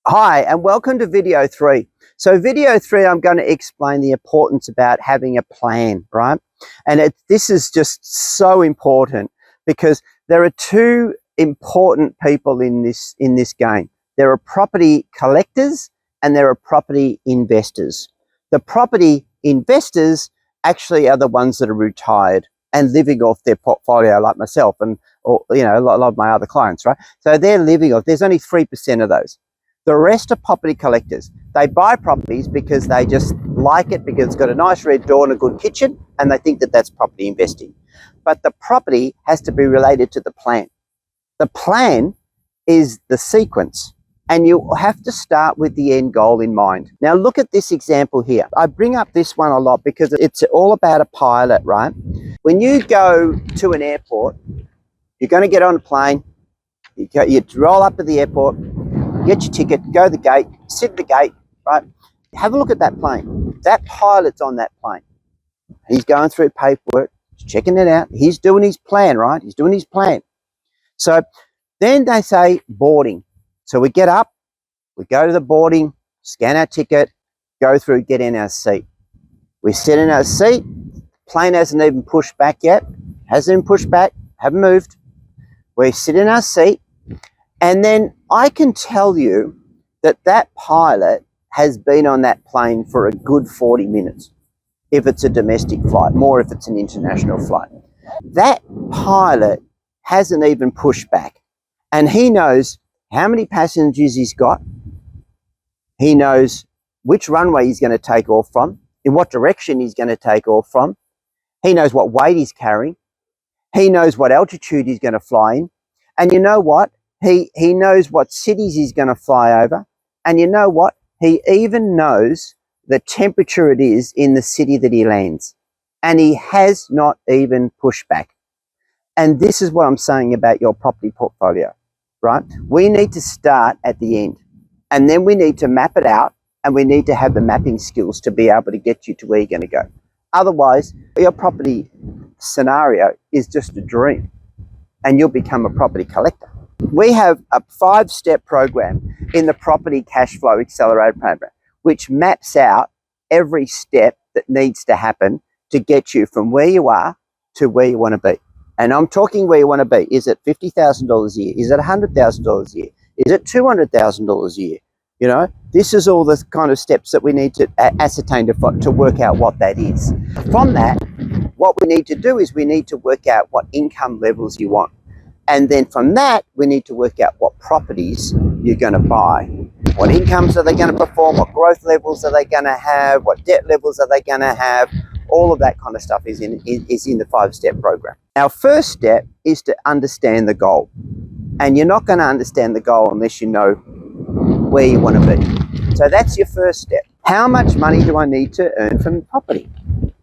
Hi, and welcome to video 3. So video 3, I'm going to explain the importance about having a plan, right? And this is just so important because there are two important people in this game. There are property collectors and there are property investors. The property investors actually are the ones that are retired and living off their portfolio, like myself and a lot of my other clients, right? So they're living off. There's only 3% of those. The rest are property collectors. They buy properties because they just like it, because it's got a nice red door and a good kitchen, and they think that that's property investing. But the property has to be related to the plan. The plan is the sequence, and you have to start with the end goal in mind. Now look at this example here. I bring up this one a lot because it's all about a pilot, right? When you go to an airport, you're going to get on a plane, you roll up to the airport, get your ticket, go to the gate, sit at the gate, right? Have a look at that plane. That pilot's on that plane. He's going through paperwork, he's checking it out. He's doing his plan, right? He's doing his plan. So then they say boarding. So we get up, we go to the boarding, scan our ticket, go through, get in our seat. We sit in our seat. Plane hasn't even pushed back yet. Hasn't even pushed back, haven't moved. We sit in our seat. And then I can tell you that that pilot has been on that plane for a good 40 minutes, if it's a domestic flight, more if it's an international flight. That pilot hasn't even pushed back. And he knows how many passengers he's got. He knows which runway he's going to take off from, in what direction he's going to take off from. He knows what weight he's carrying. He knows what altitude he's going to fly in. And you know what? He knows what cities he's going to fly over. And you know what? He even knows the temperature it is in the city that he lands. And he has not even pushed back. And this is what I'm saying about your property portfolio, right? We need to start at the end. And then we need to map it out. And we need to have the mapping skills to be able to get you to where you're going to go. Otherwise, your property scenario is just a dream. And you'll become a property collector. We have a 5-step program in the Property Cash Flow Accelerator program, which maps out every step that needs to happen to get you from where you are to where you want to be. And I'm talking where you want to be. Is it $50,000 a year? Is it $100,000 a year? Is it $200,000 a year? You know, this is all the kind of steps that we need to ascertain to work out what that is. From that, what we need to do is we need to work out what income levels you want. And then from that, we need to work out what properties you're going to buy. What incomes are they going to perform? What growth levels are they going to have? What debt levels are they going to have? All of that kind of stuff is in the 5-step program. Our first step is to understand the goal. And you're not going to understand the goal unless you know where you want to be. So that's your first step. How much money do I need to earn from property?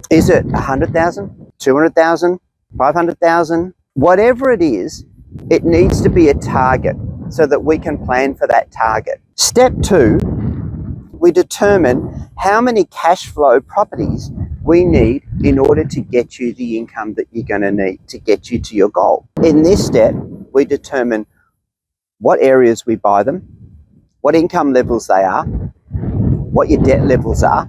Is it 100,000, 200,000, 500,000? Whatever it is, it needs to be a target so that we can plan for that target. Step 2, we determine how many cash flow properties we need in order to get you the income that you're going to need to get you to your goal. In this step, we determine what areas we buy them, what income levels they are, what your debt levels are,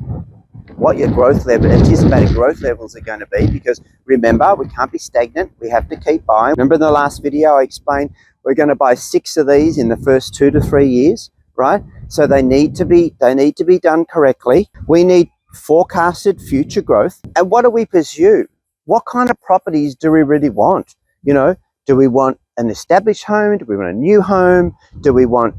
what your anticipated growth levels are going to be, because remember, we can't be stagnant. We have to keep buying. Remember in the last video I explained we're going to buy 6 of these in the first 2 to 3 years, right? So they need to be done correctly. We need forecasted future growth. And what do we pursue? What kind of properties do we really want? You know, do we want an established home? Do we want a new home? Do we want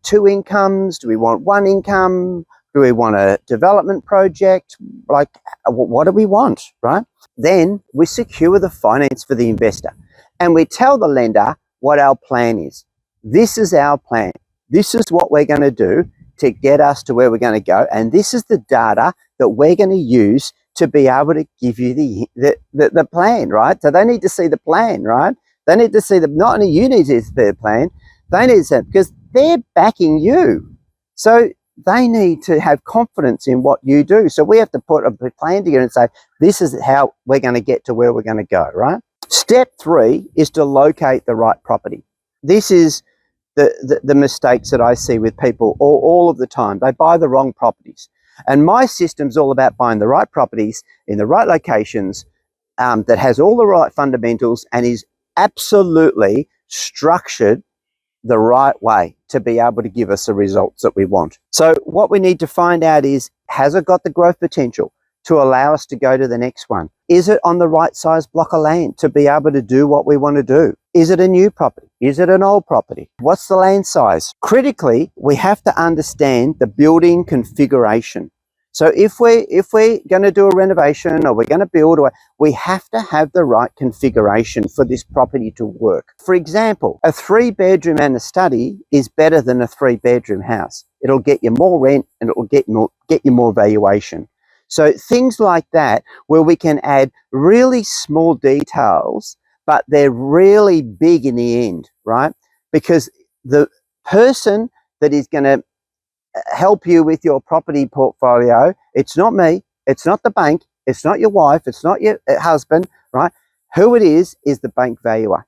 2 incomes? Do we want 1 income? Do we want a development project? Like, what do we want, right? Then we secure the finance for the investor and we tell the lender what our plan is. This is our plan. This is what we're going to do to get us to where we're going to go. And this is the data that we're going to use to be able to give you the plan, right? So they need to see the plan, right? They need to see not only you need to see the plan, they need to see it because they're backing you. So they need to have confidence in what you do. So we have to put a plan together and say, this is how we're going to get to where we're going to go, right? Step 3 is to locate the right property. This is the mistakes that I see with people all of the time. They buy the wrong properties. And my system's all about buying the right properties in the right locations, that has all the right fundamentals and is absolutely structured the right way to be able to give us the results that we want. So what we need to find out is, has it got the growth potential to allow us to go to the next one? Is it on the right size block of land to be able to do what we want to do? Is it a new property? Is it an old property? What's the land size? Critically, we have to understand the building configuration. So if we're going to do a renovation or we're going to build, we have to have the right configuration for this property to work. For example, a 3-bedroom and a study is better than a 3-bedroom house. It'll get you more rent and it will get you more valuation. So things like that, where we can add really small details, but they're really big in the end, right? Because the person that is going to help you with your property portfolio, it's not me, it's not the bank, it's not your wife, it's not your husband, right? Who it is the bank valuer.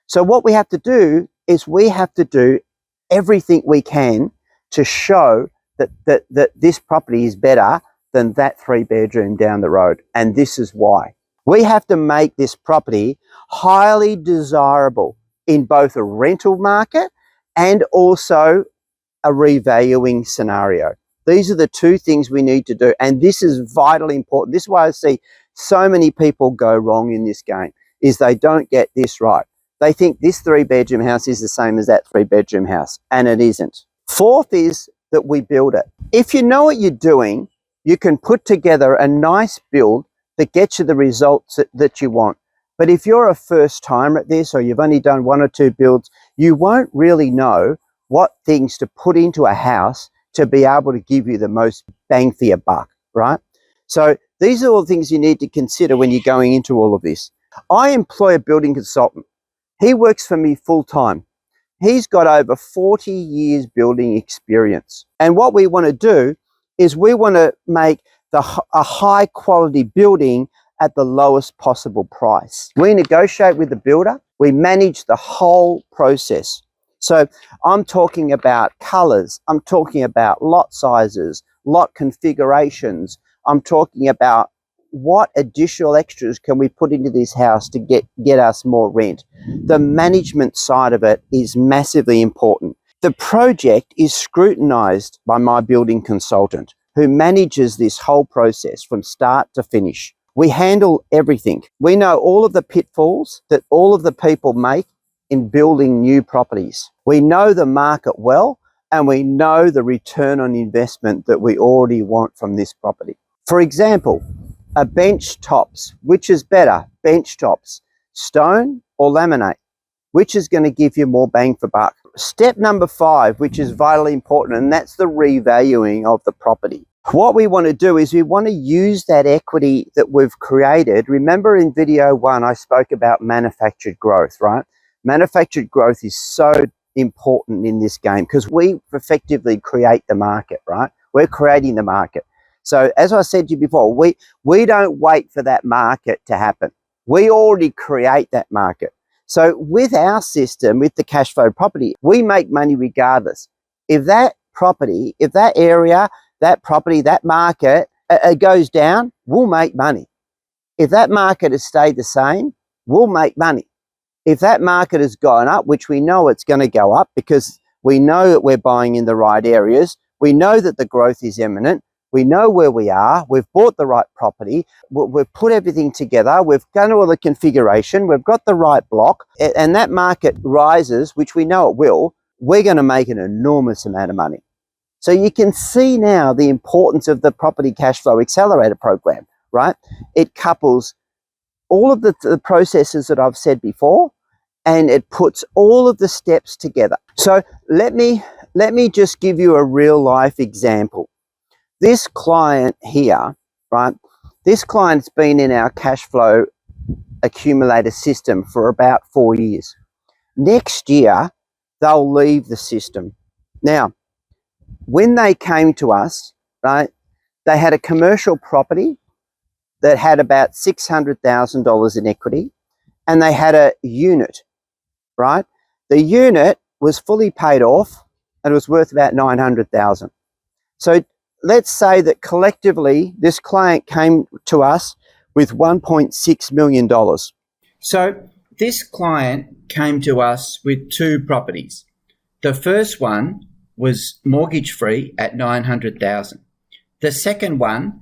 So what we have to do is we have to do everything we can to show that this property is better than that 3-bedroom down the road. And this is why. We have to make this property highly desirable in both a rental market and also a revaluing scenario. These are the two things we need to do, and this is vitally important. This is why I see so many people go wrong in this game, is they don't get this right. They think this 3-bedroom house is the same as that 3-bedroom house, and it isn't. Fourth is that we build it. If you know what you're doing, you can put together a nice build that gets you the results that you want. But if you're a first timer at this, or you've only done 1 or 2 builds, you won't really know what things to put into a house to be able to give you the most bang for your buck, right? So these are all the things you need to consider when you're going into all of this. I employ a building consultant. He works for me full time. He's got over 40 years building experience. And what we want to do is we want to make a high quality building at the lowest possible price. We negotiate with the builder. We manage the whole process. So I'm talking about colors, I'm talking about lot sizes, lot configurations, I'm talking about what additional extras can we put into this house to get us more rent. The management side of it is massively important. The project is scrutinized by my building consultant, who manages this whole process from start to finish. We handle everything. We know all of the pitfalls that all of the people make in building new properties. We know the market well, and we know the return on investment that we already want from this property. For example, a bench tops, which is better, bench tops, stone or laminate, which is going to give you more bang for buck. Step number 5, which is vitally important, and that's the revaluing of the property. What we want to do is we want to use that equity that we've created. Remember in video 1, I spoke about manufactured growth, right? Manufactured growth is so important in this game because we effectively create the market, right? We're creating the market. So as I said to you before, we don't wait for that market to happen. We already create that market. So with our system, with the cash flow property, we make money regardless. If that property, if that area, that property, that market, it goes down, we'll make money. If that market has stayed the same, we'll make money. If that market has gone up, which we know it's going to go up because we know that we're buying in the right areas, we know that the growth is imminent, we know where we are, we've bought the right property, we've put everything together, we've done all the configuration, we've got the right block, and that market rises, which we know it will, we're going to make an enormous amount of money. So you can see now the importance of the Property Cash Flow Accelerator program, right? It couples all of the processes that I've said before, and it puts all of the steps together. So let me just give you a real life example. This client here, right? This client's been in our cash flow accumulator system for about 4 years. Next year, they'll leave the system. Now, when they came to us, right, they had a commercial property that had about $600,000 in equity, and they had a unit, right? The unit was fully paid off and it was worth about $900,000. So let's say that collectively this client came to us with $1.6 million. So this client came to us with two properties. The first one was mortgage free at $900,000. The second one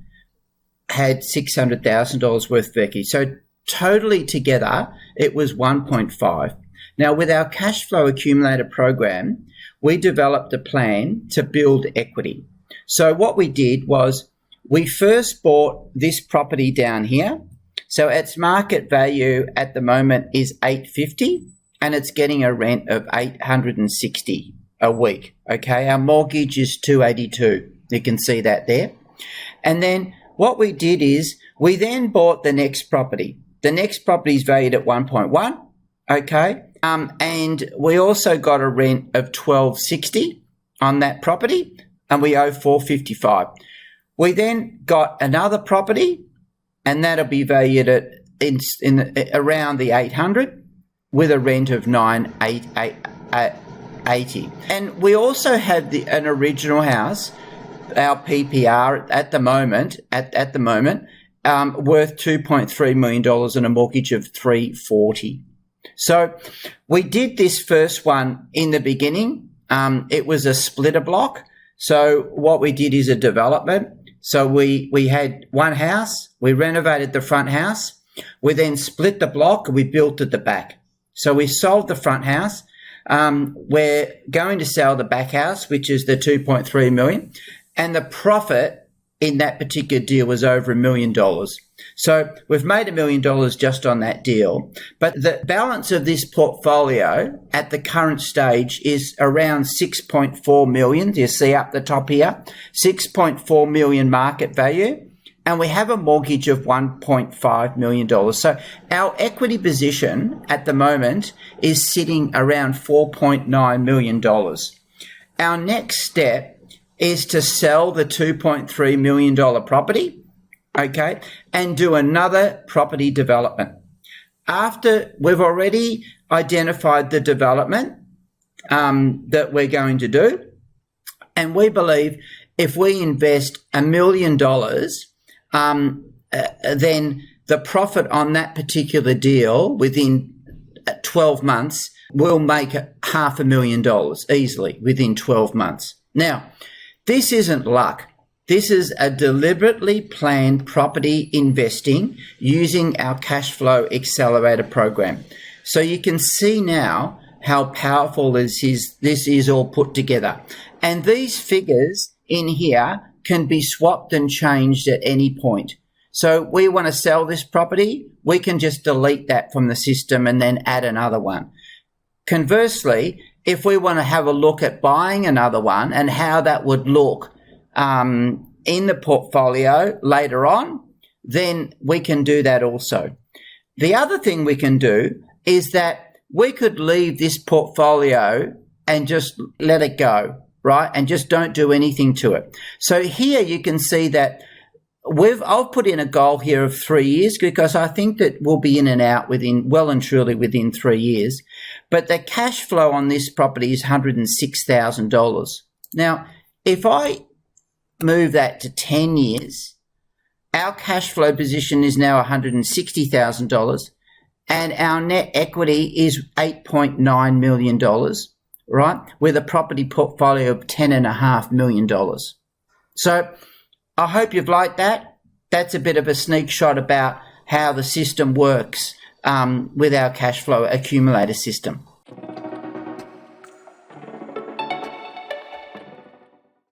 had $600,000 worth of equity. So totally together, it was 1.5. Now, with our cash flow accumulator program, we developed a plan to build equity. So what we did was we first bought this property down here. So its market value at the moment is $850 and it's getting a rent of $860 a week. Okay, our mortgage is $282. You can see that there. And then what we did is we then bought the next property. The next property is valued at 1.1. Okay. And we also got a rent of $1,260 on that property, and we owe $455. We then got another property, and that'll be valued at around the $800 with a rent of $980. And we also have an original house, our PPR at the moment, worth $2.3 million and a mortgage of $340. So we did this first one in the beginning. It was a splitter block. So what we did is a development. So we had one house. We renovated the front house. We then split the block and we built at the back. So we sold the front house. We're going to sell the back house, which is the $2.3 million. And the profit in that particular deal was over $1 million. So we've made $1 million just on that deal. But the balance of this portfolio at the current stage is around $6.4 million. You see up the top here, $6.4 million market value. And we have a mortgage of $1.5 million. So our equity position at the moment is sitting around $4.9 million. Our next step is to sell the $2.3 million property, okay, and do another property development. After we've already identified the development that we're going to do, and we believe if we invest $1 million, then the profit on that particular deal within 12 months will make $500,000 easily within 12 months. Now, this isn't luck. This is a deliberately planned property investing using our cash flow accelerator program. So you can see now how powerful this is all put together. And these figures in here can be swapped and changed at any point. So we want to sell this property, we can just delete that from the system and then add another one. Conversely, if we want to have a look at buying another one and how that would look in the portfolio later on, then we can do that also. The other thing we can do is that we could leave this portfolio and just let it go, right? And just don't do anything to it. So here you can see that I've put in a goal here of 3 years because I think that we'll be in and out well and truly within 3 years. But the cash flow on this property is $106,000. Now, if I move that to 10 years, our cash flow position is now $160,000 and our net equity is $8.9 million, right? With a property portfolio of $10.5 million. So I hope you've liked that. That's a bit of a sneak shot about how the system works with our cash flow accumulator system.